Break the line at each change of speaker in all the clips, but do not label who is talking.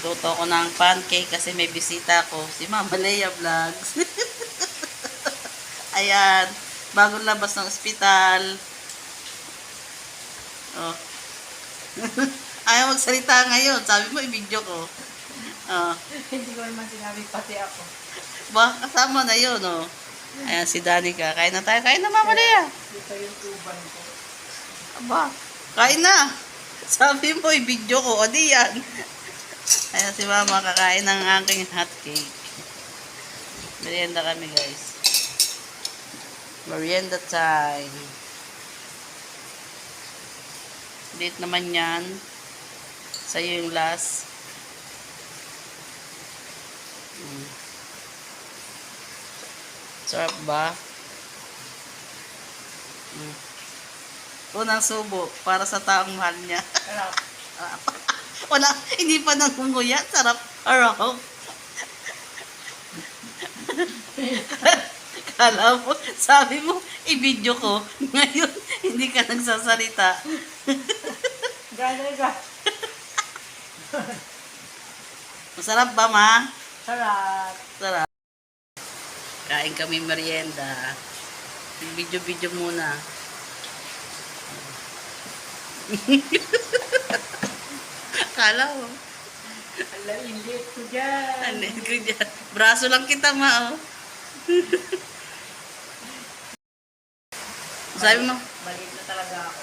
Luto ko ng pancake kasi may bisita ko. Si Mama Leia Vlogs. Ayan. Bagong labas ng ospital. Oh. Ayaw magsalita ngayon. Sabi mo, i-video ko. Oh.
Hindi ko naman sinabi pati ako.
Ba, kasama na yun, oh. Ayan, si Danica. Kain na tayo. Kain na, Mama Leia.
Dito yung tuban ko.
Aba, kain na. Sabi mo, i-video ko. O, di yan. Ayan si Mama, kakain ng aking hot cake. Merienda kami, guys. Merienda time. Date naman yan. Sa'yo yung last. Sarap ba? Unang subo para sa taong mahal niya.
Sarap.
Wala, hindi pa nangunguya. Sarap. Araw. Kala mo, sabi mo, i-video ko. Ngayon, hindi ka nagsasalita.
Gano'n ka.
Masarap ba, Ma?
Sarap.
Sarap. Kain kami merienda. Video-video muna. Kala mo.
Ala, inlit ko dyan.
Ano ko dyan? Braso lang kita, Ma. Oh. Sabi mo?
Malit na talaga ako.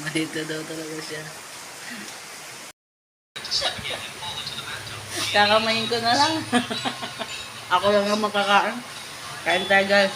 Malito daw talaga siya. Kakamayin ko na lang. Ako lang ang makakain. Kain tayo, guys.